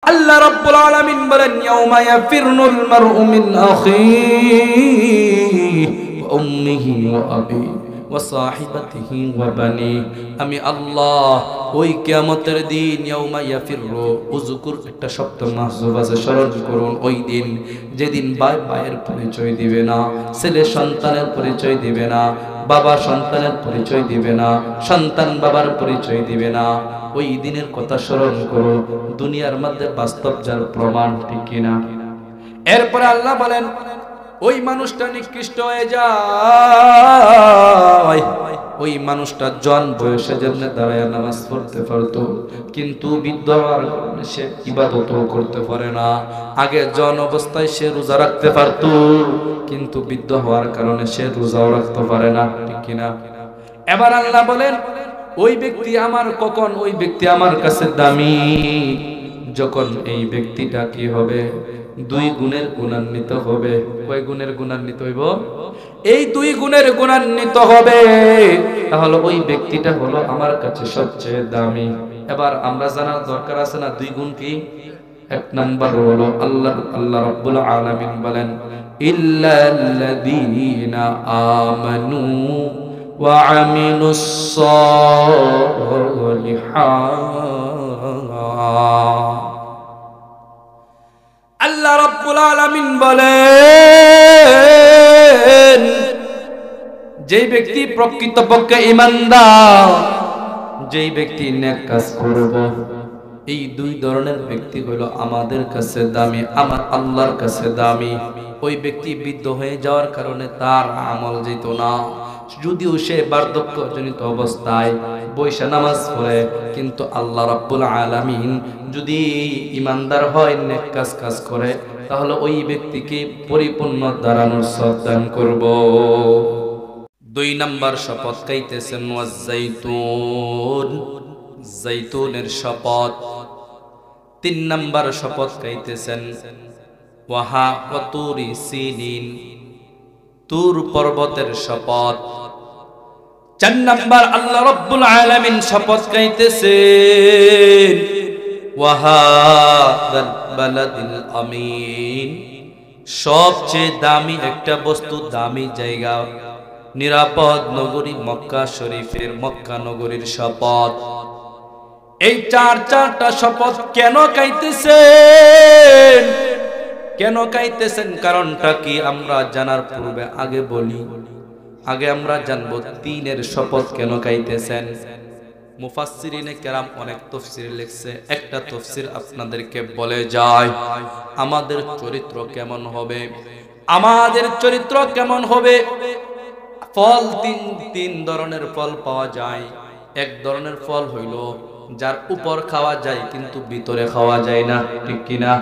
আল্লাহ রাব্বুল আলামিন বলেন ইয়াউমা ইয়াফিরুল মারউ মিন আখিহি ওয়া উম্মিহি ওয়া আবিহি ওয়া সাহিবাতিহি ওয়া বানি। আমি আল্লাহ ওই কিয়ামতের দিন ইয়াউমা ইয়াফিরু উযকুর একটা শব্দ মাহযুব আছে, স্মরণ করুন ওই দিন যেদিন ভাই ভাইয়ের পরিচয় দিবে না, ছেলে সন্তানের পরিচয় দিবে না, বাবা সন্তানের পরিচয় দিবে না, সন্তান বাবার পরিচয় দিবে না। ওই দিনের কথা স্মরণ করো, দুনিয়ার মধ্যে বাস্তব যার প্রমাণ, ঠিক কিনা? এরপরে আল্লাহ বলেন ওই মানুষটা নিকৃষ্ট হয়ে যায়। ওই মানুষটা জন বয়সে যেমন দাঁড়ায় নামাজ পড়তে পারতো, কিন্তু বৃদ্ধ হওয়ার কারণে সে ইবাদতও করতে পারে না। আগে জন অবস্থায় সে রোজা রাখতে পারতো, কিন্তু বৃদ্ধ হওয়ার কারণে সে রোজাও রাখতে পারে না, ঠিক কিনা? এবার আল্লাহ বলেন ওই ব্যক্তি আমার কখন ওই ব্যক্তি আমার কাছে দামি, যখন এই ব্যক্তিটা কি হবে? দুই গুণের গুণান্বিত হবে। কয় গুণের গুণান্বিত হইব? এই দুই গুণের গুণান্বিত হবে, তাহলে ওই ব্যক্তিটা হলো আমার কাছে সবচেয়ে দামি। এবার আমরা জানার দরকার আছে না দুই গুণ কি? এক নাম্বার হলো আল্লাহ রাব্বুল আলামিন বলেন ইল্লাল্লাযীনা আমানু ওয়া আমিলুস সালিহাত। আল্লাহ রাব্বুল আলামিন বলেন যেই ব্যক্তি প্রকৃতপক্ষে ঈমানদার, যেই ব্যক্তি নেক কাজ করবে, এই দুই ধরনের ব্যক্তি হলো আমাদের কাছে দামি, আমার আল্লাহর কাছে দামি। ওই ব্যক্তি বৃদ্ধ হয়ে যাওয়ার কারণে তার আমল যেত না, যদিও সে বার্ধক্যজনিত অবস্থায় বৈশা নামাজ পড়ে, কিন্তু আল্লাহ রাব্বুল আলামিন যদি ঈমানদার হয়, নেক কাজ করে, তাহলে ওই ব্যক্তিকে পরিপূর্ণ দাঁড়ানোর সওয়াব দান করব। দুই নাম্বার শপথ খাইতেছেন ওয়াজ্জাইতুন, জাইতুনের শপথ। তিন নাম্বার শপথ খাইতেছেন ওয়াহা ওয়াতুরি সিনিন, তুর পর্বতের শপথ। চার নাম্বার আল্লাহ রাব্বুল আলামিন শপথ খাইতেছেন ওয়াহাদাল বালাদিল আমিন, সবচেয়ে দামি একটা বস্তু, দামি জায়গা, নিরাপদ নগরী মক্কা শরীফের, মক্কা নগরীর শপথ। এই চারটা শপথ কেন খাইতেছেন? কেন খাইতেছেন, কারণটা কি আমরা জানার পূর্বে আগে বলি, আগে আমরা জানবো তিনের শপথ কেন খাইতেছেন। মুফাসসিরিনে কেরাম অনেক তাফসীর লিখছে, একটা তাফসীর আপনাদেরকে বলে যায় আমাদের চরিত্র কেমন হবে, আমাদের চরিত্র কেমন হবে। ফল তিন ধরনের ফল পাওয়া যায়। এক ধরনের ফল হইল যার উপর খাওয়া যায় কিন্তু ভিতরে খাওয়া যায় না, ঠিক কিনা?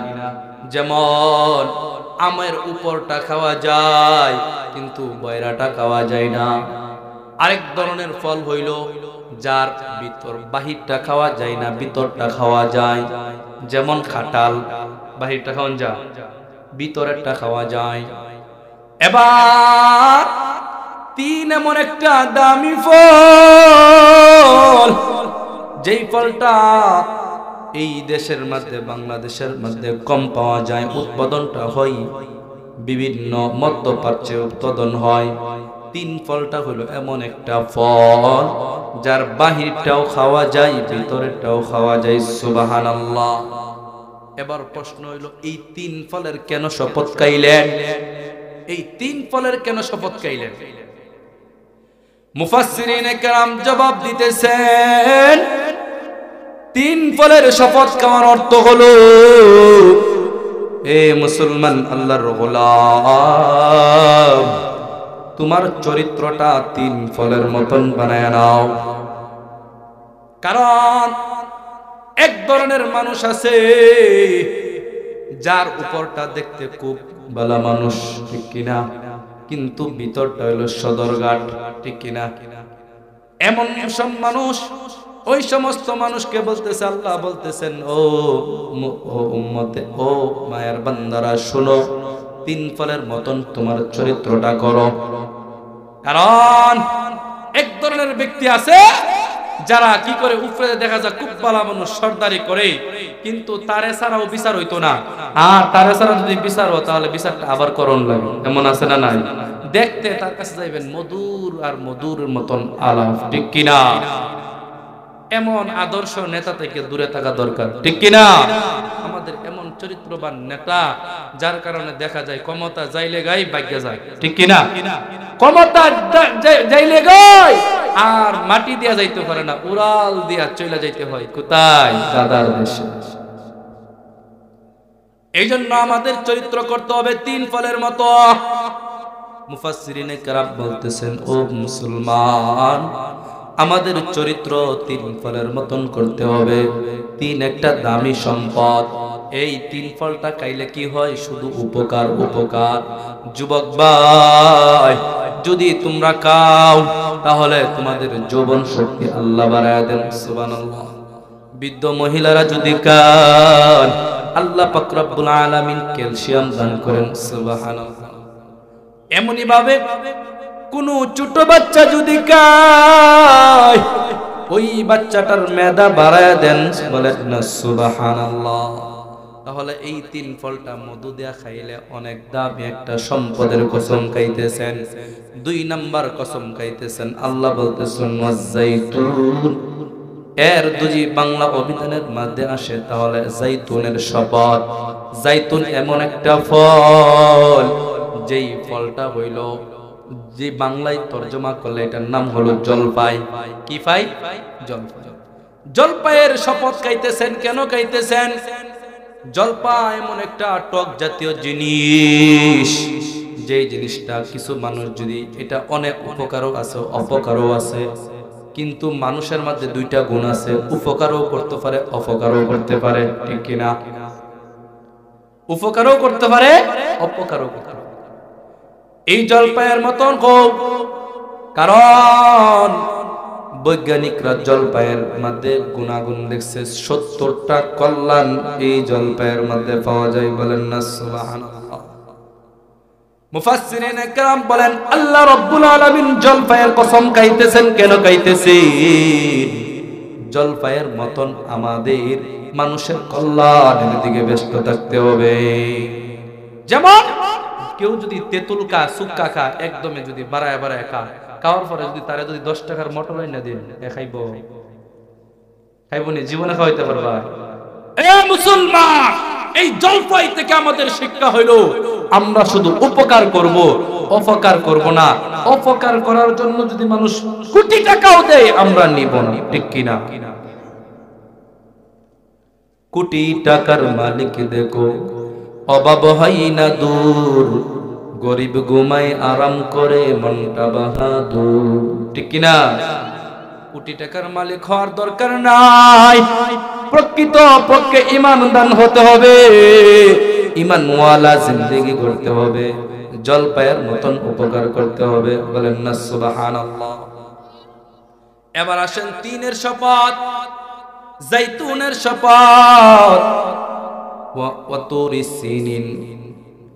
যেমন আমের উপরটা খাওয়া যায় কিন্তু বয়রাটা খাওয়া যায় না। আরেক ধরনের ফল হইল যার ভিতর বাহিরটা খাওয়া যায় না, ভিতরটা খাওয়া যায়। যেমন খাটাল, বাহিরটা খাওয়া যায়, ভিতরেরটা খাওয়া যায়। এবার তিন এমন একটা দামি ফল, যেই ফলটা এই দেশের মধ্যে, বাংলাদেশের মধ্যে কম পাওয়া যায়, উৎপাদনটা হয় বিভিন্ন মধ্যপ্রাচ্যে উৎপাদন হয়। তিন ফলটা হলো এমন একটা ফল যার বাহিরটাও খাওয়া যায়, ভিতরেরটাও খাওয়া যায়। সুবহানাল্লাহ। এবার প্রশ্ন হইল এই তিন ফলের কেন শপথ খাইলেন? এই তিন ফলের কেন শপথ খাইলেন? মুফাসসিরিনে কেরাম জবাব দিতেছেন তিন ফলের শপথ খাওয়ার অর্থ হলো, এ মুসলমান আল্লাহর গোলাম, তোমার চরিত্রটা তিন ফলের মতন বানায় নাও। কারণ এক ধরনের মানুষ আছে যার উপরটা দেখতে খুব ভালো মানুষ, ঠিক কিনা, কিন্তু ভিতরটা হলো সদরঘাট, ঠিক কিনা? এমন সব মানুষ, ওই সমস্ত মানুষকে বলতেছে আল্লাহ বলতেছেন ও উম্মতে, ও মায়ের বান্দারা শোনো, তিন ফলের মতন তোমার চরিত্রটা করো। কারণ এক ধরনের ব্যক্তি আছে যারা কি করে উপরে দেখা যায় খুব ভালো মানুষ সর্দারি করে, কিন্তু তারে ছাড়াও বিচার হইতো না, আর তারে ছাড়া যদি বিচার হতো তাহলে বিচারটা আবার করণ লাগে, এমন আছে না নাই? দেখতে তার কাছে যাইবেন মধুর আর মধুর মতন আলাপ, ঠিক কিনা? এমন আদর্শ নেতা থেকে দূরে থাকা দরকার, ঠিক কিনা? আমাদের এমন চরিত্রবান নেতা যার কারণে দেখা যায় ক্ষমতা যাইলে গাই ভাগ্য যায়, ঠিক কিনা? ক্ষমতা যাইলে গাই আর মাটি দিয়া যাইতে পারে না, উড়াল দিয়া চলে যাইতে হয় কোথায়? দাদার দেশে। এই জন্য আমাদের চরিত্র করতে হবে তিন ফলের মতো। মুফাসসিরিনে কেরাম বলতেছেন, ও মুসলমান, আমাদের চরিত্র তিন ফলের মতন করতে হবে। তিন একটা দামি সম্পদ, এই তিন ফলটা খাইলে কি হয়? শুধু উপকার উপকার। যুবক ভাই, যদি তোমরা খাও তাহলে তোমাদের যৌবন শক্তি আল্লাহ বাড়ায় দেন, সুবহানাল্লাহ। বৃদ্ধ মহিলারা যদি খান, আল্লাহ পাক রব্বুল আলামিন ক্যালসিয়াম দান করেন, সুবহানাল্লাহ। এমনি ভাবে কোন ছোট বাচ্চা যদি খায়, ওই বাচ্চাটার মেধা বাড়ায় দেন, বলেন না সুবহানাল্লাহ। তাহলে এই তিন ফলটা মধু দেয়া খাইলে অনেক দামি একটা সম্পদের কসম খাইতেছেন। দুই নাম্বার কসম খাইতেছেন, আল্লাহ বলতেছেন ওয়াজাইতুন, এর যদি বাংলা অভিধানের মধ্যে আসে তাহলে জাইতুনের শপথ। জাইতুন এমন একটা ফল, যেই ফলটা হইল, যে বাংলায় তর্জমা করলে এটার নাম হলো জলপাই। কি পাই? জলপাই। জলপাইয়ের শপথ খাইতেছেন, কেন খাইতেছেন? জলপাই এমন একটা টক জাতীয় জিনিস, যে জিনিসটা কিছু মানুষ যদি, এটা অনেক উপকারও আছে অপকারও আছে, কিন্তু মানুষের মধ্যে দুইটা গুণ আছে, উপকারও করতে পারে অপকারও করতে পারে, ঠিক কিনা? উপকারও করতে পারে অপকারও করতে পারে। এই জলপাইয়ের মতন হোক, কারণ বৈজ্ঞানিকরা জলপাইয়ের মধ্যে গুণাগুণ দেখছে, 70টা কল্যাণ এই জলপাইয়ের মধ্যে পাওয়া যায়, বলেন না সুবহানাল্লাহ। মুফাসসিরিনে কেরাম বলেন, আল্লাহ রাব্বুল আলামিন জলপাইয়ের কসম খাইতেছেন, কেন খাইতেছেন? জলপাইয়ের মতন আমাদের মানুষের কল্যাণের দিকে ব্যস্ত থাকতে হবে। যেমন কেউ যদি তেঁতুল কা সুক্কা খা, একদমে যদি বাড়ায় বাড়ায় খা, খাওয়ার পরে যদি তারে যদি 10 টাকার মটর এনে দিন, খাইব? খাইব নি? জীবনে খাওয়াইতে পারবা? এ মুসলমান, এই জলপাই থেকে আমাদের শিক্ষা হইল, আমরা শুধু উপকার করব, অপকার করব না। অপকার করার জন্য যদি মানুষ কোটি টাকাও দেয়, আমরা নিব না, ঠিক কিনা? কোটি টাকার মালিক দেখো, অভাব হয় না দূর, গরিব ঘুমায় আরাম করে মনটা বাহাদুর, ঠিক কিনা? কোটি টাকার মালিক হওয়ার দরকার নাই, প্রকৃত পক্ষে ঈমানদার হতে হবে, ঈমানওয়ালা জিন্দেগি করতে হবে, জলপাইয়ের মতন উপকার করতে হবে, বলেন না সুবহানাল্লাহ। এবার আসেন তিনের শপথ, জাইতুনের শপথ। ওয়া তুরি সিনিন,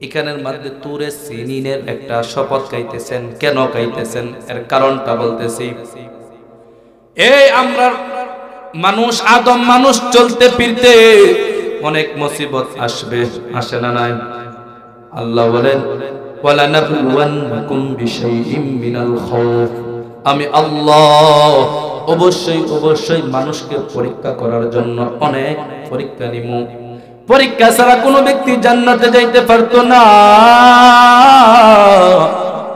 এখানের মধ্যে তুরে সিনিনের একটা শপথ খাইতেছেন, কেন খাইতেছেন? এর কারণটা বলতেছি। এই আমরা মানুষ, আদম মানুষ চলতে ফিরতে অনেক মুসিবত আসবে, আসে না নাই? আল্লাহ বলেন, ওয়ালা নাবলুওয়ান্নাকুম বিশাইইম মিনাল খাউফ, আমি আল্লাহ অবশ্যই অবশ্যই মানুষকে পরীক্ষা করার জন্য অনেক পরীক্ষা নিমু। পরীক্ষা ছাড়া কোনো ব্যক্তি জান্নাতে যাইতে পারতো না।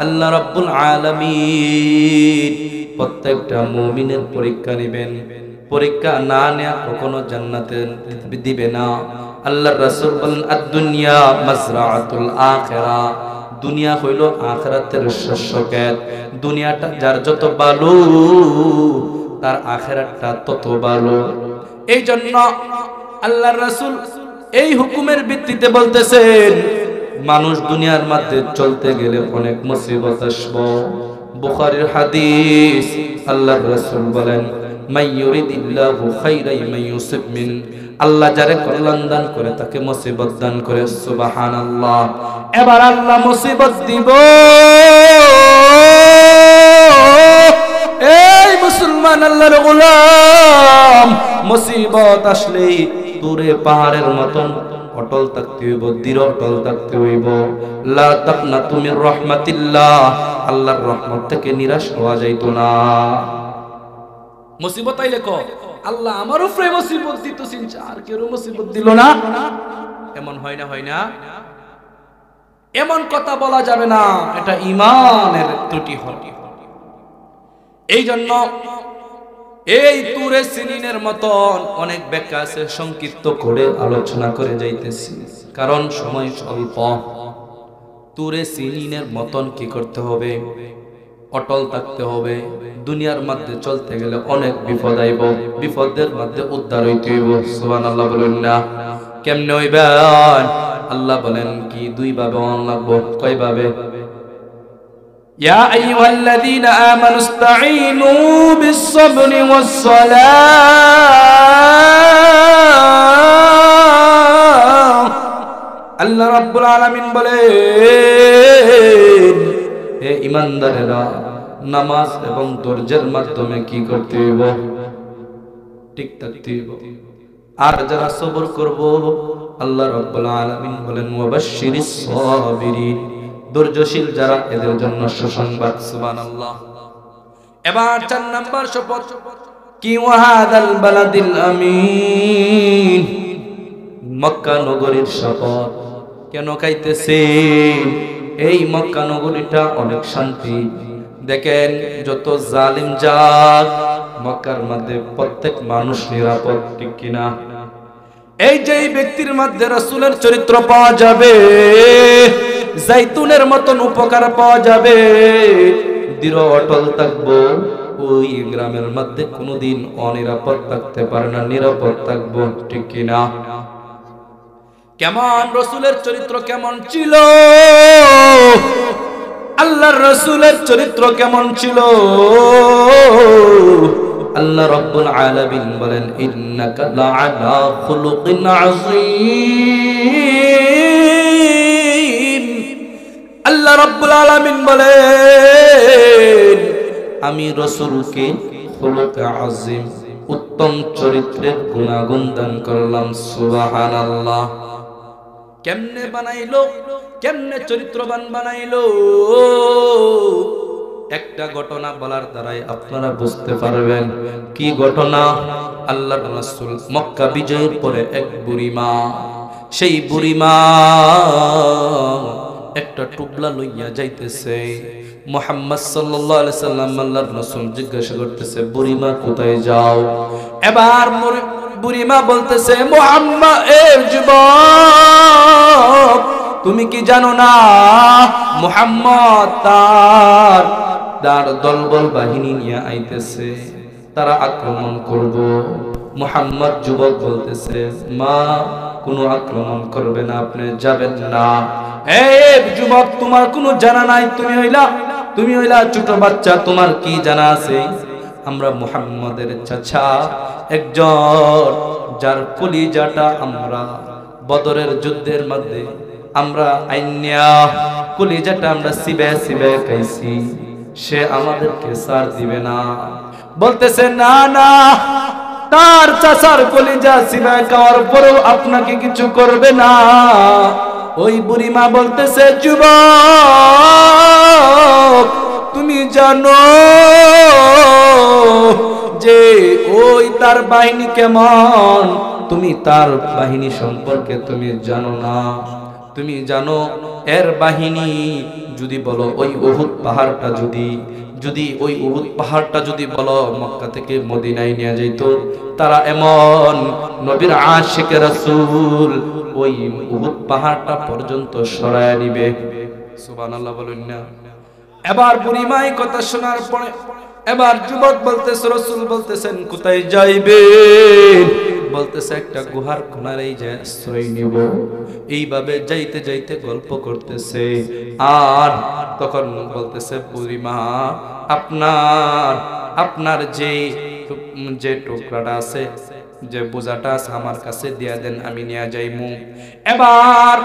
আল্লাহ রাব্বুল আলামিন প্রত্যেকটা মুমিনের পরীক্ষা নেবেন, পরীক্ষা না নেয়া কখনো জান্নাতে দিবে না। আল্লাহর রাসূল বলেন, আদ-দুনিয়া মাযরাআতুল আখিরা, দুনিয়া হইল আখিরাতের শস্য ক্ষেত। দুনিয়াটা যার যত ভালো, তার আখিরাতটা তত ভালো। এই জন্য আল্লাহর রাসূল এই হুকুমের ভিত্তিতে বলতেছেন, মানুষ দুনিয়ার মধ্যে চলতে গেলে অনেক মুসিবত আসবে। বুখারীর হাদিস, আল্লাহর রাসূল বলেন, মাইয়ুরিদিল্লাহু খাইরান মাইয়ুসিব মিন, আল্লাহ যারে কল্যাণ দান করে তাকে মুসিবত দান করে, সুবহানাল্লাহ। এবার আল্লাহ মুসিবত দিব, এই মুসলমান মুসলমান আল্লাহর গোলাম, মুসিবত আসলেই দূরে পাহাড়ের মতন অটল থাকতে হইব, দৃঢ় অটল থাকতে হইব। লা তাকনাতু মির রাহমাতিল্লাহ, আল্লাহর রহমত থেকে নিরাশ হওয়া যাইতো না। মুসিবত আইলে কো আল্লাহ আমার উপরে মুসিবত দিতেছেন, আর কেউ মুসিবত দিল না, এমন হয় না, হয় না? এমন কথা বলা যাবে না, এটা ঈমানের ত্রুটি হয়। এই জন্য এই তুরে সিনিনের মতন অনেক ব্যাখ্যা আছে, সংক্ষিপ্ত করে আলোচনা করে যাইতেছি কারণ সময় স্বল্প। তুরে সিনিনের মতন কি করতে হবে? অটল থাকতে হবে। দুনিয়ার মধ্যে চলতে গেলে অনেক বিপদ আইব, বিপদের মধ্যে উদ্ধার হইতে হইব। সুবহানাল্লাহ বলেন না? কেমনে হইবেন? আল্লাহ বলেন কি দুই ভাবে অন লাগবো। কয় ভাবে? ইয়া আইয়ুহাল্লাযীনা আমানু ইসতাঈনু বিস-সাবরি ওয়াস-সালাহ। আল্লাহ রাব্বুল আলামিন বলেন হে ঈমানদারেরা, নামাজ এবং ধৈর্যের মাধ্যমে কি করতে হইব? ঠিক থাকতে হইব। আর যারা সবর করব, আল্লাহ রাব্বুল আলামিন বলেন ওয়াবাশশিরিস সাবিরিন, ধৈর্যশীল যারা এদের জন্য সুসংবাদ। সুবহানাল্লাহ। এবার 4 নাম্বার শপথ কি? ওয়াহাদাল বালাদিল আমিন, মক্কা নগরীর শপথ। কেন খাইতেছে? এই মক্কা নগরীটা অনেক শান্তি। দেখেন যত জালিম যাক, মক্কার মধ্যে প্রত্যেক মানুষ নিরাপদ, ঠিক কিনা? এই যে ব্যক্তির মধ্যে রাসূলের চরিত্র পাওয়া যাবে, জাইতুনের মতন উপকার পাওয়া যাবে, দৃঢ় অটল থাকবো, ওই গ্রামের মধ্যে কোনোদিন অনিরাপদ থাকতে পারে না, নিরাপদ থাকবো, ঠিক কিনা? কেমন রাসূলের চরিত্র কেমন ছিল? আল্লাহর রাসূলের চরিত্র কেমন ছিল? আল্লাহ রাব্বুল আলামিন বলেন ইন্নাকা লাআলা খুলুকিন আযীম। আল্লাহ রাব্বুল আলামিন বলেন আমি রাসূলকে খুলুকে আযীম, উত্তম চরিত্রের গুণাগুণ দান করলাম। সুবহানাল্লাহ। কেমনে বানাইলো? কেমনে চরিত্রবান বানাইলো? একটা ঘটনা বলার দ্বারাই আপনারা বুঝতে পারবেন। কি ঘটনা? আল্লাহর রাসূল মক্কা বিজয়ের পরে এক বুড়িমা, সেই বুড়িমা একটা টুকলা লইয়া যাইতেছে। মুহাম্মদ সাল্লাল্লাহু আলাইহি সাল্লাম আল্লাহর রাসূল জিজ্ঞাসা করতেছে, বুড়িমা কোথায় যাও? এবার বুড়িমা বলতেছে, মুহাম্মদ এর যুবক, তুমি কি জানো না মুহাম্মদ তার দলবল বাহিনী নিয়ে আইতেছে, তারা আক্রমণ করব। মুহাম্মদ যুবক বলতেছে, মা কোনো আক্রমণ করবে না, আপনি যাবেন না। এই যুবক, তোমার কোনো জানা নাই, তুমি হইলা ছোট বাচ্চা, তোমার কি জানা আছে? আমরা মুহাম্মাদের চাচা একজন, যার কলিজাটা আমরা বদরের যুদ্ধের মধ্যে আমরা আইন্যা কলিজাটা আমরা সিবে সিবে খাইছি, সে আমাদেরকে সার দিবে না। বলতেছে না না, তার চাচার কলিজা সিবে খাওয়ার পরেও আপনাকে কিছু করবে না। ওই বুড়িমা বলতেছে, যুবক তুমি জানো যে ওই তার বাহিনী কেমন? তুমি তার বাহিনী সম্পর্কে তুমি জানো না। তুমি জানো এর বাহিনী যদি বলো ওই উহুদ পাহাড়টা যদি ওই উহুদ পাহাড়টা যদি বলো মক্কা থেকে মদিনায় নিয়ে যাইত, তারা এমন নবীর আশিক রাসূল ওই উহুদ পাহাড়টা পর্যন্ত সরায় নিবে। সুবহানাল্লাহ বলেন না? এবার বুড়িমাই কথা শোনার পরে এবার যুবক বলতেছে, রাসূল বলতেছেন কোথায় যাইবে? বলতেছে একটা গুহার কোণারেই যে আশ্রয় নিব। এইভাবে যাইতে যাইতে গল্প করতেছে, আর তখন বলতেছে, বুড়িমা আপনার যে টুকরাটা আছে, যে বোঝাটা আছে আমার কাছে দিয়া দেন, আমি নিয়ে যাইমু। এবার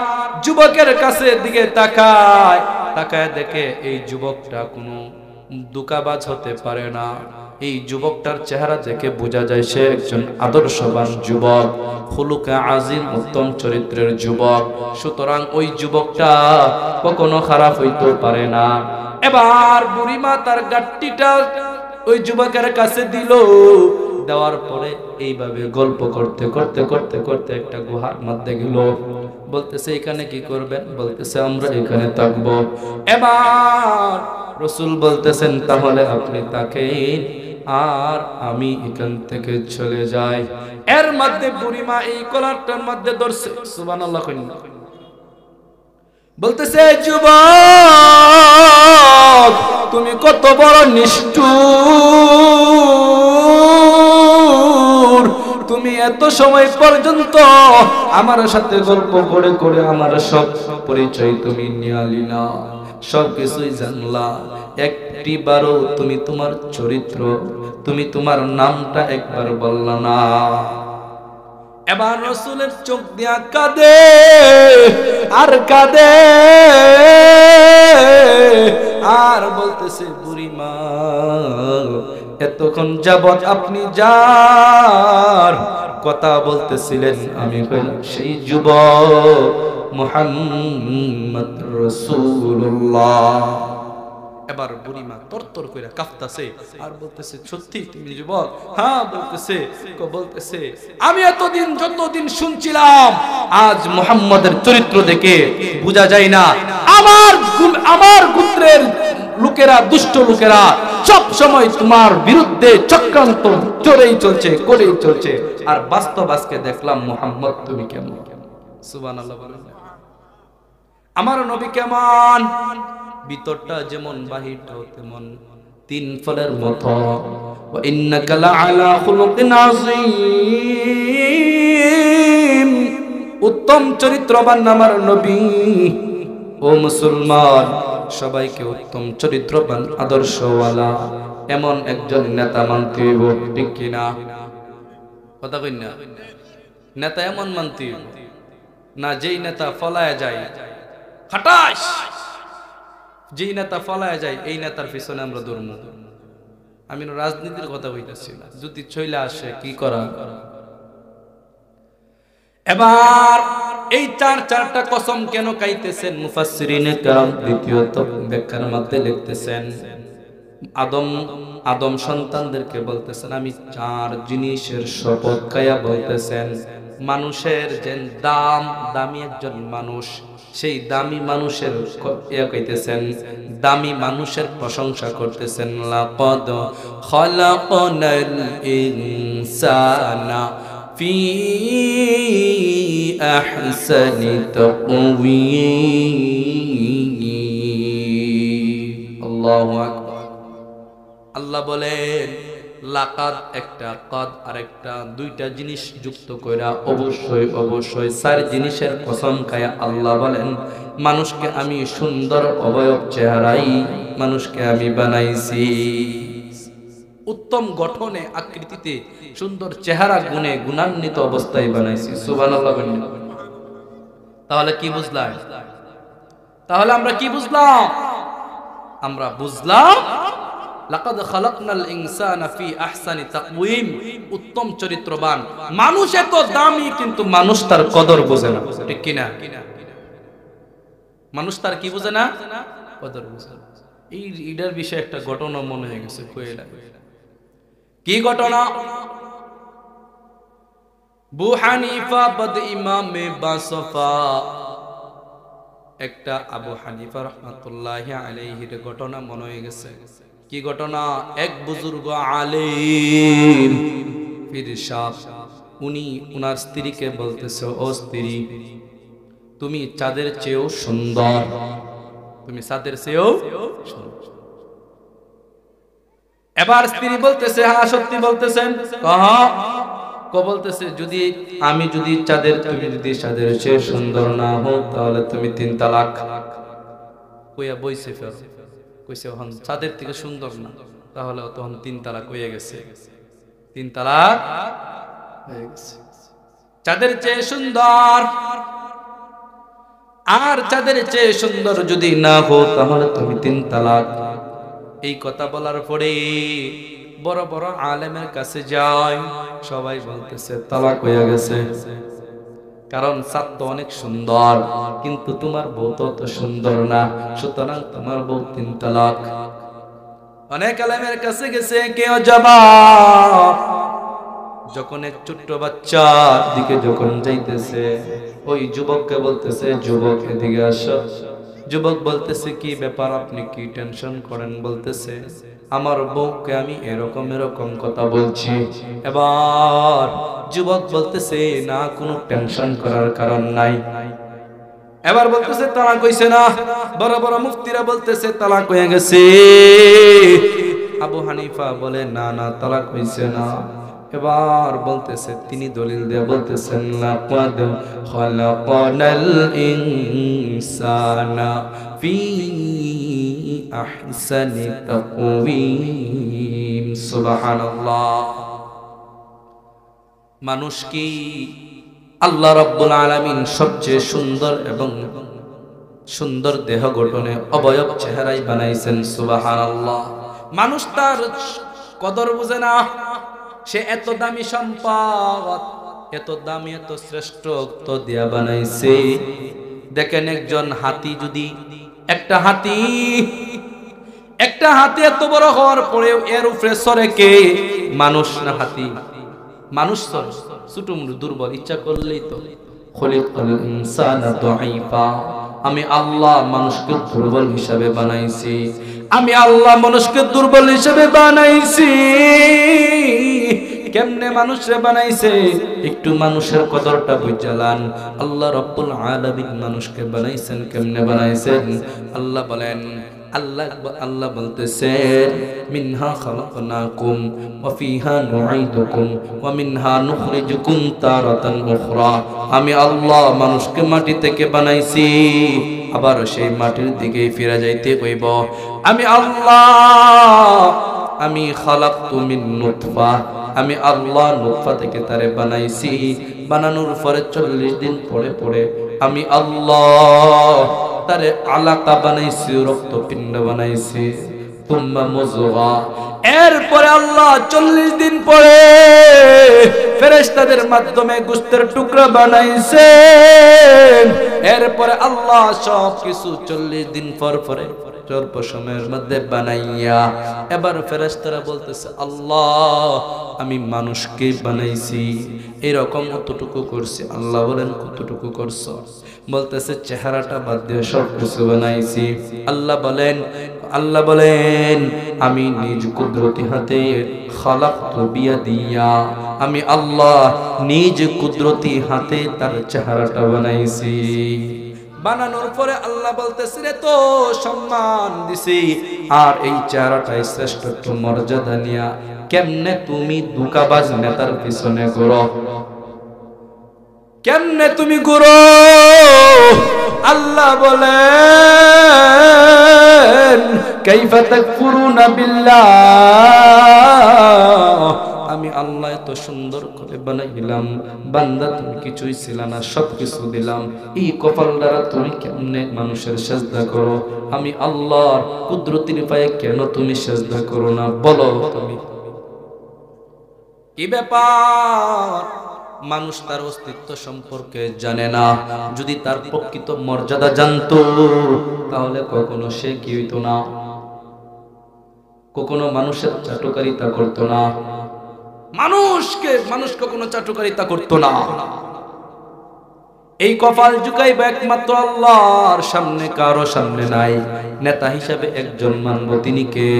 যুবকের কাছে দিকে তাকায় দেখে এই যুবকটা কোনো দুকাবাজ হতে পারে না। এই যুবকটার চেহারা দেখে বোঝা যায় সে একজন আদর্শবান যুবক, খুলুকে আজিম, উত্তম চরিত্রের যুবক। সুতরাং ওই যুবকটা কখনো খারাপ হইতে পারে না। এবার বুড়িমা তার গাট্টিটা ওই যুবকের কাছে দিল। দেওয়ার পরে এইভাবে গল্প করতে করতে করতে করতে একটা গুহার মধ্যে গেল। বলতেছে এখানে কি করবেন? বলতেছে আমরা এখানে থাকবো। এবার রাসূল বলতেছেন তাহলে আপনি থাকেন আর আমি এখান থেকে চলে যাই। এর মধ্যে বুড়িমা এই কলারটার মধ্যে ধরছে, সুবহানাল্লাহ কইন, বলতেছে যুবক তুমি কত বড় নিষ্ঠুর, তুমি এত সময় পর্যন্ত আমার সাথে গল্প করে করে আমার সব পরিচয় তুমি নিয়ালি না, সব কিছুই জানলা, একটিবারও তুমি তোমার চরিত্র, তুমি তোমার নামটা একবার বললা না। এবার রাসূলের চোখ দিয়া কাঁদে আর কাঁদে আর বলতেছে বুড়িমা এতক্ষণ যাবৎ আপনি যার কথা বলতেছিলেন আমি হইলাম সেই যুবক মুহাম্মদ রাসূলুল্লাহ। এবার বুড়িমা তরতর কইরা কাঁপতাছে আর বলতেছে সত্যি তুমি যুবক? হ্যাঁ বলতেছে। বলতেছে আমি এতদিন যতদিন শুনছিলাম আজ মুহাম্মাদের চরিত্র দেখে বোঝা যায় না আমার গোত্রের লোকেরা, দুষ্ট লোকেরা সব সময় তোমার বিরুদ্ধে চক্রান্ত চলেই চলছে, করেই চলছে, আর বাস্তব আজকে দেখলাম মুহাম্মদ তুমি কেমন। সুবহানাল্লাহ বলেন। আমার নবী কেমন? ভিতরটা যেমন বাহিরটাও তেমন, তিন ফলের মতো। ওয়া ইন্নাকা লাআলা খুলুকিন আযীম, উত্তম চরিত্রবান আমার নবী। ও মুসলমান, সবাইকে উত্তম চরিত্রবান আদর্শওয়ালা এমন একজন নেতা মানতে হইব, ঠিক কিনা? কথা কই না? নেতা এমন মানতে হইব না যেই নেতা ফলায়া যায়, খাটাস, যেই নেতা ফলায়া যায় এই নেতার পিছনে আমরা দৌড়ব। আমি রাজনীতির কথা বলতেছি না, যদি চলে আসে কি করা। এবার এই চারটা কসম কেন খাইতেছেন মুফাসসিরিনে কেরাম দ্বিতীয়ত ব্যাখ্যার মধ্যে লিখতেছেন আদম সন্তানদেরকে বলতেছেন আমি চার জিনিসের শপথ খায়া বলতেছেন। মানুষের যে দামি একজন মানুষ, সেই দামি মানুষের কইতেছেন, দামি মানুষের প্রশংসা করতেছেন। লাকাদ খালাকনাল ইনসানা ফি আহসানি তাকওয়িম। আল্লাহু আকবার। আল্লাহ বলেন লাকাদ একটা, কাদ আরেকটা, দুইটা জিনিস যুক্ত কইরা অবশ্যই অবশ্যই চার জিনিসের কসম খায়া আল্লাহ বলেন মানুষকে আমি সুন্দর অবয়ব চেহারাই মানুষকে আমি বানাইছি, উত্তম গঠনে আকৃতিতে সুন্দর চেহারা গুণে গুণান্বিত অবস্থায় বানাইছি। সুবহানাল্লাহ। তাহলে কি বুঝলাম? তাহলে আমরা কি বুঝলাম? আমরা বুঝলাম লাকাদ খালাকনাল ইনসানা ফি আহসানি তাকওয়িম, উত্তম চরিত্রবান মানুষ এত দামি কিন্তু মানুষ তার কদর বোঝে না, ঠিক কি না? মানুষ তার কি বোঝে না? কদর বোঝে না। এই এটার বিষয়ে একটা ঘটনা মনে হয়ে গেছে, কইলা কি ঘটনা? আবু হানিফা বদ ইমামে বাসফা, একটা আবু হানিফা রাহমাতুল্লাহি আলাইহির ঘটনা মনে হয়ে গেছে। কি ঘটনা? এক বুজুর্গ আলেম পীর সাহেব, উনি উনার স্ত্রীকে বলতেছে ও স্ত্রী তুমি চাঁদের চেয়েও সুন্দর, তুমি চাঁদের চেয়েও সুন্দর। এবার স্ত্রী বলতেছে হ্যাঁ সত্যি বলতেছেন। বলতেছে আমি যদি তুমি যদি চাঁদের চেয়ে সুন্দর না হও তাহলে তুমি 3 তালাক। কইয়া বইছে ফের কইছে হন চাঁদের থেকে সুন্দর না, তাহলে তখন 3 তালাক হয়ে গেছে, 3 তালাক হয়ে গেছে। চাঁদের চেয়ে সুন্দর আর চাঁদের চেয়ে সুন্দর যদি না হও তাহলে তুমি 3 তালাক। এই কথা বলার পরে বড় বড় আলেমের কাছে যায়, সবাই বলতেছে তালাক হয়ে গেছে। কারণ সাত তো অনেক সুন্দর, কিন্তু তোমার বউ তো অত সুন্দর না, সুতরাং তোমার বউ 3 তালাক। অনেক আলেমের কাছে গেছে, কেউ জবাব। যখন এক ছোট্ট বাচ্চার দিকে যখন যাইতেছে, ওই যুবককে বলতেছে, যুবক এদিকে আসো। যুবক বলতেছে, কি ব্যাপার, আপনি কি টেনশন করেন? বলতেছে, আমার বউকে আমি এরকম এরকম কথা বলছি। এবার যুবক বলতেছে, না, কোনো টেনশন করার কারণ নাই। এবার বলতেছে তালাক হইছে না। বড় বড় মুফতিরা বলতেছে তালাক হয়ে গেছে। আবু হানিফা বলে, না না, তালাক হইছে না। এবার বলতেছে, তিনি দলিল দিয়ে বলতেছেন, লাকাদ খালাকানাল ইনসানা ফি আহসানি তাকওয়িম। সুবহানাল্লাহ। মানুষ কি আল্লাহ রাব্বুল আলামিন সবচেয়ে সুন্দর এবং সুন্দর দেহ গঠনে অবয়ব চেহারাই বানাইছেন। সুবহানাল্লাহ। মানুষ তার কদর বুঝে না। সে এত দামি সম্পদ, এত দামি, এত শ্রেষ্ঠ দিয়া বানাইছে। দেখেন, একজন হাতি যদি, একটা হাতি এত বড় হওয়ার পরেও এর উপরে সরে কে? মানুষ না হাতি? মানুষ সরে, ছোট দুর্বল, ইচ্ছা করলেই তো। খলিকাল ইনসানা দাঈফা। আমি আল্লাহ মানুষকে দুর্বল হিসাবে বানাইছি। আমি আল্লাহ মানুষকে দুর্বল হিসাবে বানাইছি। কেমনে মানুষে বানাইছে? একটু মানুষের কদরটা বুঝালান। আল্লাহ রাব্বুল আলামিন মানুষকে বানাইছেন, কেমনে বানাইছেন? আল্লাহ বলেন, আল্লাহ বলতেছেন, মিনহা খালাকনাকুম ওয়া ফিহা নুঈদুকুম ওয়া মিনহা নুখরিজুকুম তারাতান উখরা। আমি আল্লাহ মানুষকে মাটি থেকে বানাইছি, আবার সেই মাটির দিকে ফিরে যাইতে হইব। আমি আল্লাহ, আমি খালাকতু মিন নুতফা, আমি আল্লাহ নুতফা থেকে তারে বানাইছি। বানানোর পরে 40 দিন পরে পরে আমি আল্লাহ তারে আলাকা বানাইছি, রক্তপিণ্ড বানাইছি। তুম্মা মুযগা, এরপরে আল্লাহ 40 দিন পরে ফেরেশতাদের মাধ্যমে গোশতের টুকরা বানাইছেন। এরপরে আল্লাহ সব কিছু 40 দিন পর পরে অল্প সময়ের মধ্যে বানাইয়া, এবার ফেরেশতারা বলতেছে, আল্লাহ আমি মানুষকে বানাইছি, এরকম কতটুকু করছি। আল্লাহ বলেন, কতটুকু করছো? বলতেছে, চেহারাটা বাদ দিয়ে সব কিছু বানাইছি। আল্লাহ বলেন আমি নিজ কুদরতি হাতে, খালাকতু বিয়াদিয়া, আমি আল্লাহ নিজ কুদরতি হাতে তার চেহারাটা বানাইছি। বানানোর পরে আল্লাহ বলতেছে, রে তো সম্মান দিছি, আর এই চেহারাটাই শ্রেষ্ঠত্ব মর্যাদা নিয়া কেমনে তুমি দুকাবাজ নেতার পিছনে ঘুরো? কেমনে তুমি ঘুরো? আল্লাহ বলেন, কাইফা তাকফুরুনা বিল্লাহ, আমি আল্লাহ এত সুন্দর করে বানাইলাম, বান্দা তুমি কিছুই ছিল না, সবকিছু দিলাম, এই কপাল দ্বারা তুমি কেমনে মানুষের সেজদা করো? আমি আল্লাহর কুদরতির পায়ে কেন তুমি সেজদা করো না? বলো তুমি, কি ব্যাপার? মানুষ তার অস্তিত্ব সম্পর্কে জানে না। যদি তার প্রকৃত মর্যাদা জানতো, তাহলে কখনো সে কি হইতো না, কখনো মানুষের চাটুকারিতা করতো না, মানুষ কখনো চাটুকারিতা করতো না। এই কপাল ঝুঁকাইব একমাত্র আল্লাহর সামনে, কারো সামনে নাই। নেতা হিসাবে একজন মানব, তিনি কে?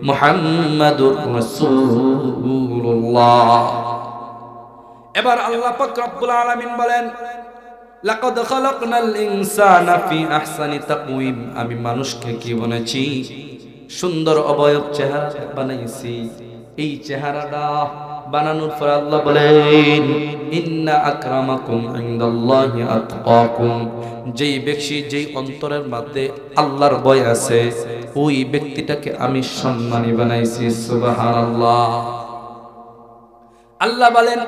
মুহাম্মাদুর রাসূলুল্লাহ। এবার আল্লাহ পাক রব্বুল আলামিন বলেন, লাকাদ খালাকনাল ইনসানা ফি আহসানি তাকওয়িম, আমি মানুষকে কি বলেছি? সুন্দর অবয়ব চেহারা বানাইছি। এই চেহারাটা বানানোর পর আল্লাহ বলেন, ইন্না আকরামাকুম ইনদাল্লাহি আতকাকুম, যেই ব্যক্তি, যেই অন্তরের মধ্যে আল্লাহর ভয় আছে, ওই ব্যক্তিটাকে আমি সম্মানী বানাইছি। সুবহানাল্লাহ। আল্লাহ বলেন,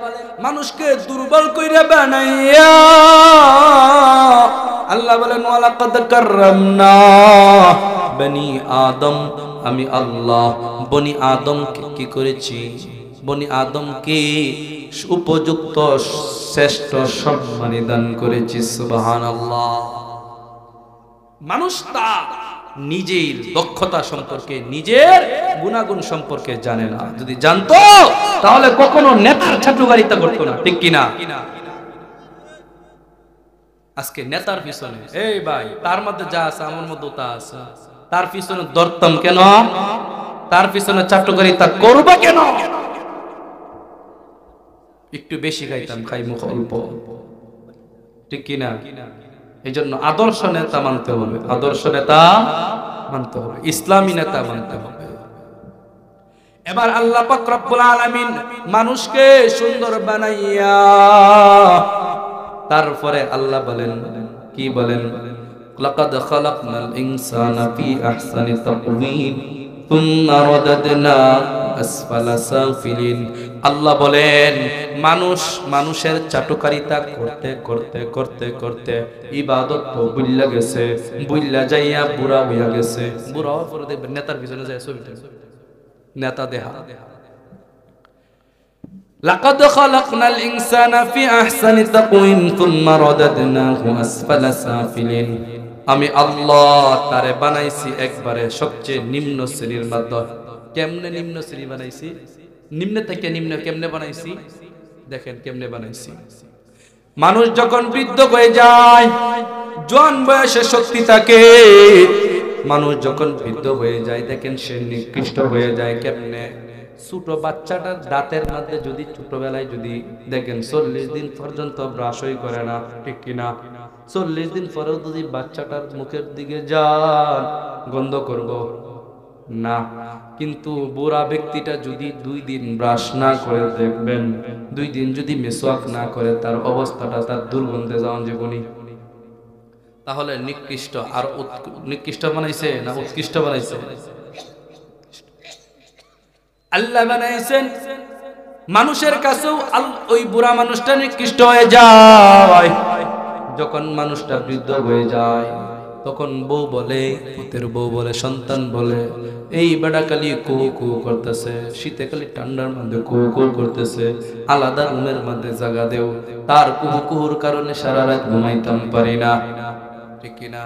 মানুষকে দুর্বল কইরা বানাইয়া, আল্লাহ বলেন, ওয়ালাকাদ কাররামনা বনি আদম, আমি আল্লাহ বনি আদমকে কি করেছি, বনি আদমকে উপযুক্ত শ্রেষ্ঠ সম্মানী দান করেছি। সুবহানাল্লাহ। মানুষ তা নিজের দক্ষতা সম্পর্কে, নিজের গুণাগুণ সম্পর্কে জানে না। যদি জানতো তাহলে কখনো নেতার ছাটুকারিতা করতো না, ঠিক কিনা? আজকে নেতার পিছনে, এই ভাই তার মধ্যে যা আছে আমার মধ্যে তা আছে, তার পিছনে দরতাম কেন, তার পিছনে ছাটুকারিতা করবা কেন? একটু বেশি খাইতাম, খাই মুখ অল্প, ঠিক কিনা? এই জন্য আদর্শ নেতা মানতে হবে, আদর্শ নেতা মানতে হবে, ইসলামী নেতা মানতে হবে। এবার আল্লাহ পাক রব্বুল আলামিন মানুষকে সুন্দর বানাইয়া তারপরে আল্লাহ বলেন, কি বলেন? লাকাদ খালাকনাল ইনসানা ফি আহসানি তাকওয়িম সুম্মা রাদাদনা আসফালা সাফিলিন। আল্লাহ বলেন মানুষের চাটুকারিতা করতে করতে করতে করতে ইবাদত তো ভুইল্লা গেছে, ভুইল্লা যাইয়া বুড়া হইয়া গেছে। বুড়া হওয়ার পরে দেখবেন নেতার পিছনে যায় ছবি, নেতা দেহা। লাকাদ খালাকনাল ইনসানা ফি আহসানি তাকওয়িম সুম্মা রাদাদনাহু আসফালা সাফিলিন। আমি আল্লাহ তারে বানাইছি একবারে সবচেয়ে নিম্ন শ্রেণীর মধ্যে। কেমনে নিম্ন শ্রেণী বানাইছি? নিম্ন থেকে নিম্ন কেমনে বানাইছি? দেখেন কেমনে বানাইছি। মানুষ যখন বৃদ্ধ হয়ে যায়, জোয়ান বয়সে শক্তি থাকে, মানুষ যখন বৃদ্ধ হয়ে যায় দেখেন সে নিকৃষ্ট হয়ে যায়। কেমনে? ছোট বাচ্চাটার দাঁতের মধ্যে যদি ছোটবেলায় যদি দেখেন 40 দিন পর্যন্ত ব্রাশই করে না, ঠিক কিনা? 40 দিন পরেও যদি বাচ্চাটার মুখের দিকে যান গন্ধ করব না। কিন্তু বুড়া ব্যক্তিটা যদি 2 দিন ব্রাশ না করে দেখবেন, 2 দিন যদি মেসওয়াক না করে, তার অবস্থাটা তার দুর্গন্ধে যাওয়ান জীবনী। তাহলে নিকৃষ্ট আর নিকৃষ্ট বানাইছে না উৎকৃষ্ট বানাইছে? আল্লাহ বানাইছেন মানুষের কাছেও ওই বুড়া মানুষটা নিকৃষ্ট হয়ে যায়। যখন মানুষটা বৃদ্ধ হয়ে যায় তখন বউ বলে, পুতের বউ বলে, সন্তান বলে, এই বেড়া কালি কু কু করতেছে, শীতে কালি ঠান্ডার মধ্যে কু কু করতেছে, আলাদা রুমের মধ্যে জায়গা দেও, তার কুহু কুহুর কারণে সারা রাত ঘুমাইতাম পারি না, ঠিক কিনা?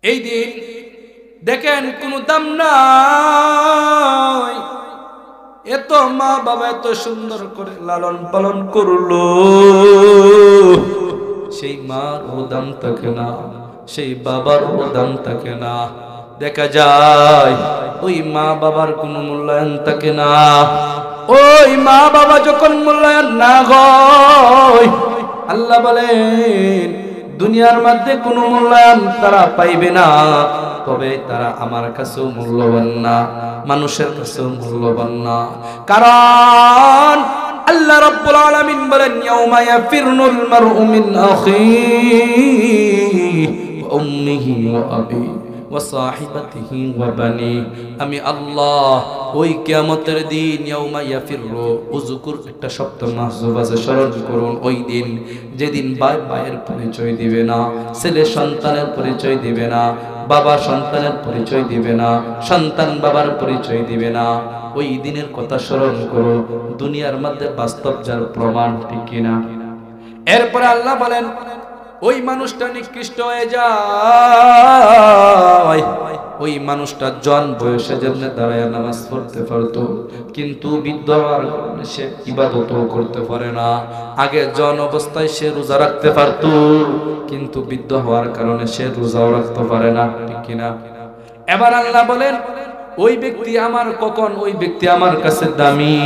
এই দিন দেখেন কোনো দাম নাই। এত মা বাবা এত সুন্দর করে লালন পালন করলো, সেই মার ও দাম থাকে না, সেই বাবার ও দাম থাকে না। দেখা যায় ওই মা বাবার কোনো মূল্যায়ন থাকে না। ওই মা বাবা যখন মূল্যায়ন না হয়, আল্লাহ বলেন দুনিয়ার মধ্যে কোনো মূল্যায়ন তারা পাইবে না, তবে তারা আমার কাছেও মূল্যবান না, মানুষের কাছেও মূল্যবান না। কারণ আল্লাহ রাব্বুল আলামিন বলেন, ইয়াউমা ইয়াফিরুল মারউ মিন আখিহি ওয়া উম্মিহি ওয়া আবিহি ওয়া সাহিবাতিহি ওয়া বানি। আমি আল্লাহ ওই কিয়ামতের দিন ইয়াউমা ইয়াফিরু, উযকুর একটা শব্দ মাহযুব আছে, স্মরণ করুন ওই দিন যেদিন ভাই ভাইয়ের পরিচয় দিবে না, ছেলে সন্তানের পরিচয় দিবে না, বাবা সন্তানের পরিচয় দিবে না, সন্তান বাবার পরিচয় দিবে না। ওই দিনের কথা স্মরণ করো, দুনিয়ার মধ্যে বাস্তব যার প্রমাণ, ঠিক কিনা? এরপরে আল্লাহ বলেন ওই মানুষটা নিকৃষ্ট হয়ে যায়। ওই মানুষটা জন বয়সে যেমন দাঁড়ায় নামাজ পড়তে পারতো, কিন্তু বৃদ্ধ হওয়ার কারণে সে ইবাদতও করতে পারে না। আগে জন অবস্থায় সে রোজা রাখতে পারতো, কিন্তু বৃদ্ধ হওয়ার কারণে সে রোজাও রাখতে পারে না, ঠিক কিনা? এবার আল্লাহ বলেন ওই ব্যক্তি আমার কখন, ওই ব্যক্তি আমার কাছে দামি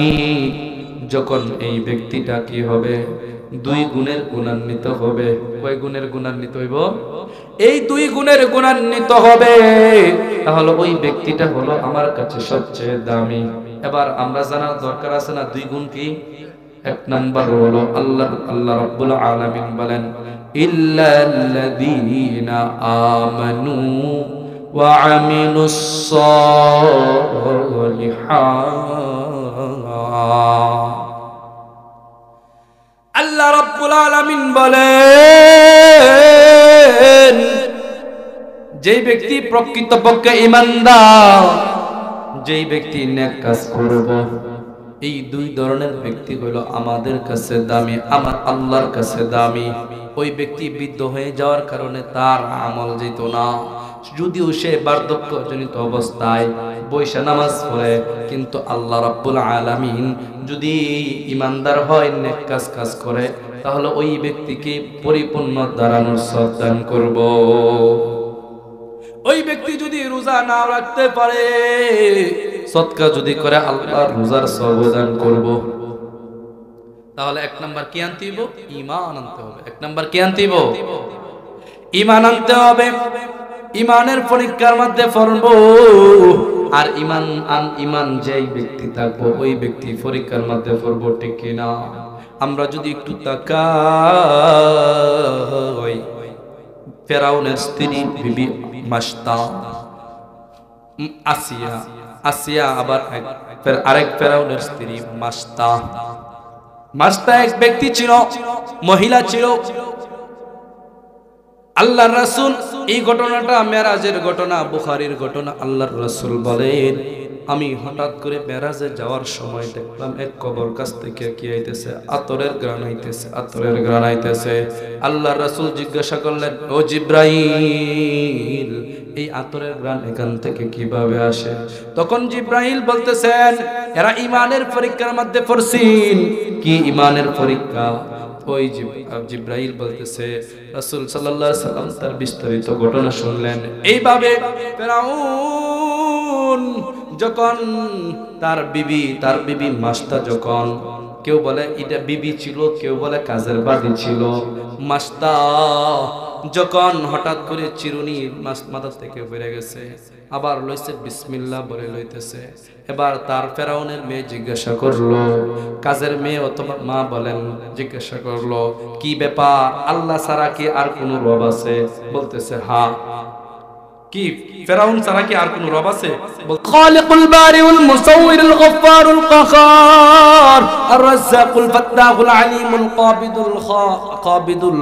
যখন এই ব্যক্তিটা কি হবে, 2 গুণের গুণান্বিত হবে। কয় গুণের গুণান্বিত হইব? এই 2 গুণের গুণান্বিত হবে, তাহলে ওই ব্যক্তিটা হলো আমার কাছে সবচেয়ে দামি। এবার আমরা জানার দরকার আছে না 2 গুণ কি? 1 নাম্বার হলো আল্লাহ রাব্বুল আলামিন বলেন, ইল্লাল্লাযীনা আমানু ওয়া আমিলুস সালিহাত। আল্লাহ রাব্বুল আলামিন বলেন যেই ব্যক্তি প্রকৃতপক্ষে ঈমানদার, যেই ব্যক্তি নেক কাজ করবে, এই দুই ধরনের ব্যক্তি হলো আমাদের কাছে দামি, আমার আল্লাহর কাছে দামি। ওই ব্যক্তি বৃদ্ধ হয়ে যাওয়ার কারণে তার আমল যেত না, যদিও সে বার্ধক্যজনিত অবস্থায় বৈশা নামাজ পড়ে, কিন্তু আল্লাহ রাব্বুল আলামিন যদি ঈমানদার হয়, নেক কাজ করে, তাহলে ওই ব্যক্তিকে পরিপূর্ণ দাঁড়ানোর সওয়াব দান করব। ওই ব্যক্তি যদি রোজা না রাখতে পারে, সদকা যদি করে, আল্লাহর রোজার সওয়াব দান করব। তাহলে এক নাম্বার কি আনতে হবে? ঈমান আনতে হবে। এক নাম্বার কি আনতে হবে? ঈমান আনতে হবে। ঈমানের পরীক্ষার মধ্যে পড়ব। আর ঈমান যেই ব্যক্তি থাকবো, ওই ব্যক্তি পরীক্ষার মধ্যে পড়ব, ঠিক কিনা? আমরা যদি একটু তাকাই, ফেরাউনের স্ত্রী বিবি মাস্তা, আসিয়া আবার আরেক ফেরাউনের স্ত্রী মাস্তা। মাস্তা এক ব্যক্তি ছিল, মহিলা ছিল। আল্লাহর রাসূল, এই ঘটনাটা মেরাজের ঘটনা, বুখারীর ঘটনা। আল্লাহর রাসূল বলেন, আমি হঠাৎ করে মেরাজে যাওয়ার সময় দেখলাম এক কবর কাছ থেকে কি আইতেছে, আতরের ঘ্রাণ আইতেছে, আতরের ঘ্রাণ আইতেছে। আল্লাহর রাসূল জিজ্ঞাসা করলেন, ও জিব্রাইল, এই আতরের ঘ্রাণ এখান থেকে কিভাবে আসে? তখন জিব্রাইল বলতেছেন, এরা ঈমানের পরীক্ষার মধ্যে পড়ছেন। কি ঈমানের পরীক্ষা? ওই জিব্রাইল বলতেছে, রাসূল সাল্লাল্লাহু আলাইহি সাল্লাম তার বিস্তারিত ঘটনা শুনলেন। এইভাবে ফেরাউন যখন তার বিবি মাস্তা, যখন কেউ বলে এটা বিবি ছিল, কেউ বলে কাজের বাড়ি ছিল, মাস্তা যখন হঠাৎ করে চিরুনি মাথা থেকে বেড়ে গেছে, আবার লইছে বিসমিল্লাহ বলে লইতেছে। এবার তার ফেরাউনের মেয়ে জিজ্ঞাসা করলো, কাজের মেয়ে অথবা মা বলেন, জিজ্ঞাসা করলো, কি ব্যাপার, আল্লাহ ছাড়া কি আর কোন রব আছে? বলতেছে হ্যাঁ। কি ফেরাউন ছাড়া কি আর কোন রব আছে? খালিকুল বারিউল মুসাউবিরুল গফফারুল কাহার আর রাজ্জাকুল ফাত্তাহুল আলিমুল কাবিদুল কাবিদুল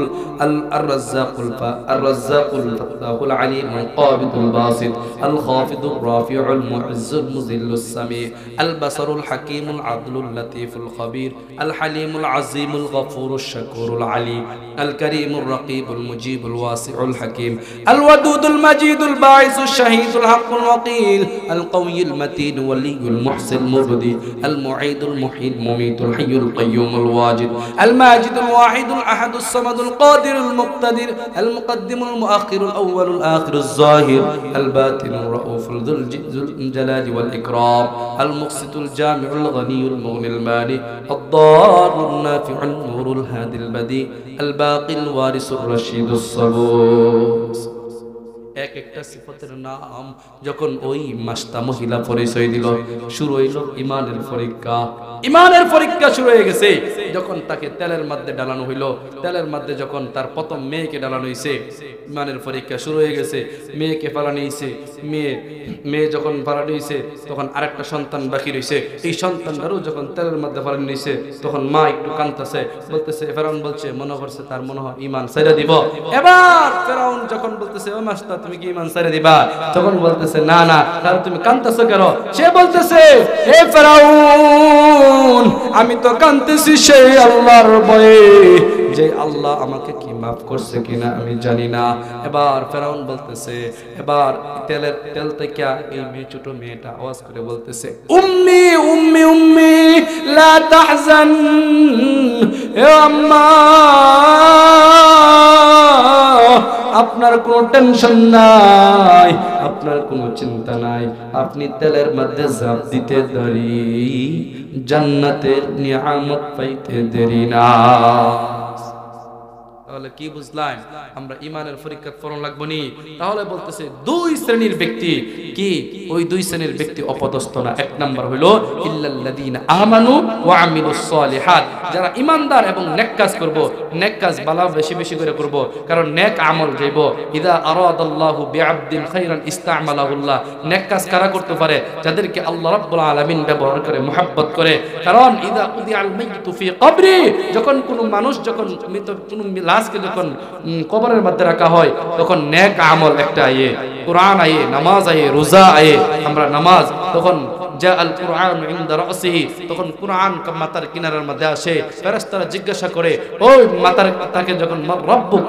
الرزاق الفتاح العليم القابض الباسط الخافض الرافع المعز المذل السميع البصر الحكيم العدل اللطيف الخبير الحليم العظيم الغفور الشكور العليم الكريم الرقيب المجيب الواسع الحكيم الودود المجيد الباعث الشهيد الحق الوقيل القوي المتين ولي المحسن المبدي المعيد المحيي المميت الحي القيوم الواجد الماجد الواحد الأحد الصمد القادر المقتدر المقدم المؤخر الأول الآخر الظاهر الباطن الرؤوف ذو الجلال والإكرام المقسط الجامع الغني المغني الماني الضار النافع النور الهادي البديع الباقي الوارث الرشيد الصبور। এক একটা সিফাতের নাম যখন ওই মাস্তা মহিলা পরিচয় দিল, শুরু হইল ঈমানের পরীক্ষা। ঈমানের পরীক্ষা শুরু হয়ে গেছে। যখন তাকে তেলের মধ্যে ডালানো হইলো, তেলের মধ্যে যখন তার প্রথম মেয়েকে ডালানো হয়েছে, ঈমানের পরীক্ষা শুরু হয়ে গেছে। মেয়েকে পালানো হয়েছে। মেয়ে যখন পালানো হয়েছে, তখন আরেকটা সন্তান বাকি রয়েছে। এই সন্তানটারও যখন তেলের মধ্যে পালানো হয়েছে, তখন মা একটু কাঁদতেছে, বলতেছে, ফেরাউন বলছে, মনে করছে তার মনে হয় ঈমান ছেড়ে দিব। এবার ফেরাউন যখন বলতেছে, ও মাস্তা তুমি কি ঈমান ছেড়ে দিবা? তখন বলতেছে, না না, তাহলে তুমি কাঁদতেছো কেন? সে বলতেছে, হে ফেরাউন, আমি তো কাঁদতেছি সেই আল্লাহর ভয়ে, যে আল্লাহ আমাকে কি মাফ করছে কিনা আমি জানি না। এবার ফেরাউন বলতেছে, এবার তেল থেকে এই ছোট মেয়েটা আওয়াজ করে বলতেছে, উম্মি উম্মি উম্মি লা তাহজান, হে আম্মা আপনার কোনো টেনশন নাই, আপনার কোনো চিন্তা নাই, আপনি তেলের মধ্যে ঝাঁপ দিতে দেরি, জান্নাতের নিয়ামত পাইতে দেরি না। তাহলে কি বুঝলাম আমরা? ঈমানের পরীক্ষা ফরন লাগবে নি। তাহলে বলতেছে দুই শ্রেণীর ব্যক্তি। কি ওই দুই শ্রেণীর ব্যক্তি অপদস্থ না? এক নাম্বার হলো ইল্লাল্লাযীনা আমানু ওয়া আমিলুস সালিহাত, যারা ইমানদার এবং নেক কাজ করব, নেক কাজ বালা বেশি বেশি করে করব, কারণ নেক আমল যাইব। ইদা আরাদাল্লাহু বিআবদিন খাইরান ইস্তা'মালাহুল্লাহ। নেক কাজ কারা করতে পারে? যাদেরকে আল্লাহ রাব্বুল আলামিন ব্যবহার করে, মুহাব্বত করে। কারণ ইদা উদিআল মাইয়িতু ফি কবরি, যখন কোনো মানুষ, যখন মৃত কোনো লাশকে যখন কবরের মধ্যে রাখা হয়, তখন নেক আমল একটা আয়ে, কোরআন আয়ে, নামাজ আয়ে, রোজা আয়ে। আমরা নামাজ তখন যা আল কুরআন ইনদা রাসিহি, তখন কুরআন মাথার কিনারার মধ্যে আসে। ফেরেশতারা জিজ্ঞাসা করে, ওই মাথার তাকে যখন রব্বুক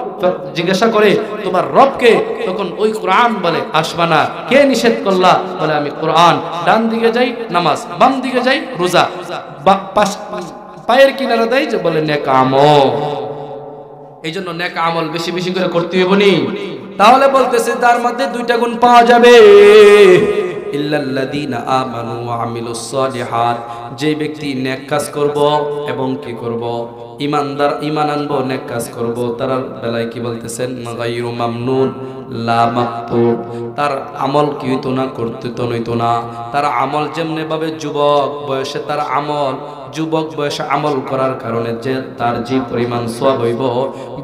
জিজ্ঞাসা করে তোমার রবকে, তখন ওই কুরআন বলে আসবা না। কে নিষেধ করলা? বলে আমি কুরআন। ডান দিকে যাই নামাজ, বাম দিকে যাই রোজা, পায়ের কিনারা দেয় যে বলে নেক আমল। এই জন্য নেক আমল বেশি বেশি করে করতে হবে নি। তাহলে বলতেছে তার মধ্যে দুইটা গুণ পাওয়া যাবে, ইল্লাল্লাযীনা আমানু ওয়া আমিলুস সালিহাত। যে ব্যক্তি নেক কাজ করব এবং কি করব, ইমানদার, ইমান আনবো, নেক কাজ করব, তার বেলায় কি বলতেছেন? গায়রু মামনুন লা মাকতুব। তার আমল কি হইতো না, করতে তো নইতো না। তার আমল যেমনি ভাবে যুবক বয়সে তার আমল, যুবক বয়সে আমল করার কারণে যে তার যে পরিমাণ সওয়াব হইব,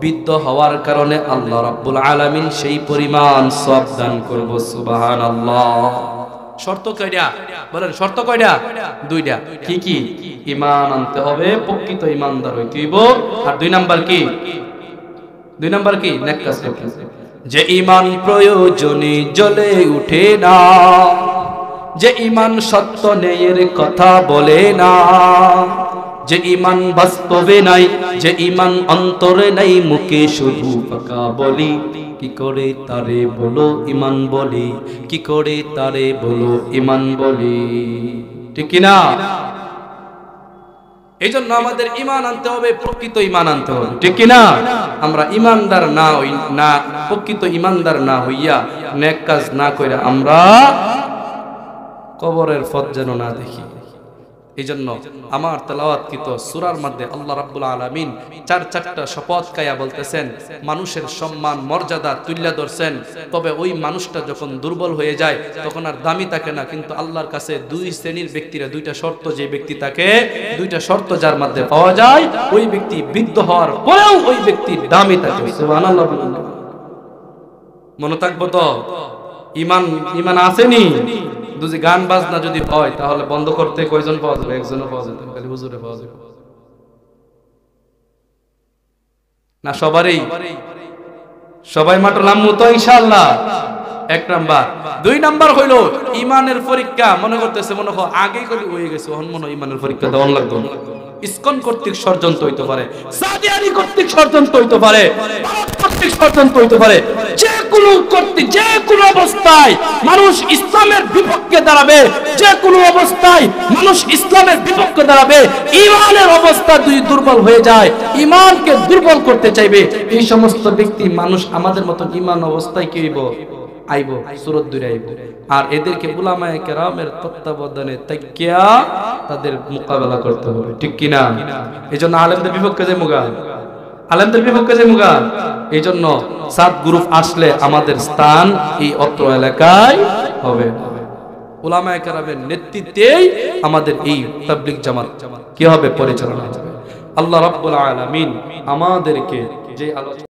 বৃদ্ধ হওয়ার কারণে আল্লাহ রাব্বুল আলামিন সেই পরিমাণ সওয়াব দান করব। সুবহানাল্লাহ। শর্ত কয়টা বলেন? শর্ত কয়টা? দুইটা। কি কি? ঈমান আনতে হবে, প্রকৃত ঈমানদার হইতে হইব। আর দুই নাম্বার কি? দুই নাম্বার কি? নেক কাজ করতে। যে ঈমান প্রয়োজনে জ্বলে উঠে না, যে ঈমান সত্য ন্যায়ের কথা বলে না, যে ঈমান বাস্তবে নাই, যে ঈমান অন্তরে নাই, মুখে শুধু ফাঁকা বলি, কি করে তারে বলো ঈমান বলি, কি করে তারে বলো ঈমান বলি। ঠিক কি না? এই জন্য আমাদের ঈমান আনতে হবে, প্রকৃত ঈমান আনতে হবে। ঠিক কি না? আমরা ঈমানদার না হই না, প্রকৃত ঈমানদার না হইয়া নেক কাজ না কইরা আমরা কবরের পথ যেন না দেখি। এই জন্য আমার তেলাওয়াতকৃত সূরার মধ্যে আল্লাহ রাব্বুল আলামিন চারটা শপথ কায়া বলতেছেন, মানুষের সম্মান মর্যাদা তুল্যা ধরছেন। তবে ওই মানুষটা যখন দুর্বল হয়ে যায় তখন আর দামি থাকে না। কিন্তু আল্লাহর কাছে দুই শ্রেণীর ব্যক্তিরা, দুইটা শর্ত যে ব্যক্তি থাকে, দুইটা শর্ত যার মধ্যে পাওয়া যায়, ওই ব্যক্তি বৃদ্ধ হওয়ার পরেও ওই ব্যক্তি দামি থাকে। সুবহানাল্লাহ। মনে থাকবো তো? ঈমান, ঈমান আসেনি। যদি গান বাজনা যদি হয় তাহলে বন্ধ করতে কয়জন পাওয়া যাবে? একজনও পাওয়া যেত, খালি হুজুরে পাওয়া যাবে না? সবাই মাঠলাম তো ইনশাআল্লাহ। এক নাম্বার। দুই নাম্বার হইল ঈমানের পরীক্ষা। মনে করতেছে মনে হয় আগেই করে হয়ে গেছে, এখন মনে হয় ঈমানের পরীক্ষা দেওয়ান লাগতো। ইসকন কর্তৃক ষড়যন্ত্র হইতে পারে, সাদিয়ানি কর্তৃক ষড়যন্ত্র হইতে পারে, কর্তৃক ষড়যন্ত্র হইতে পারে। যে কোনো কর্তৃক, যে কোনো অবস্থায় মানুষ ইসলামের বিপক্ষে দাঁড়াবে, যে কোনো অবস্থায় মানুষ ইসলামের বিপক্ষে দাঁড়াবে। ঈমানের অবস্থা দুই দুর্বল হয়ে যায়, ঈমানকে দুর্বল করতে চাইবে। এই সমস্ত ব্যক্তি মানুষ আমাদের মতো ঈমান অবস্থায় কি হইব? আইব, সুরত দূরে আইব। আর এদেরকে উলামায়ে কেরামের তত্ত্বাবধানে তাকিয়া তাদের মোকাবেলা করতে হবে। ঠিক কি না? এইজন্য আলেমদের বিপক্ষে যে মুগা, আলেমদের বিপক্ষে যে মুগা। এই জন্য 7 গ্রুপ আসলে আমাদের স্থান এই অত্র এলাকায় হবে। উলামায়ে কেরামের নেতৃত্বেই আমাদের এই তাবলীগ জামাত কি হবে? পরিচালনা হবে। আল্লাহ রাব্বুল আলামিন আমাদেরকে যে আলোচনা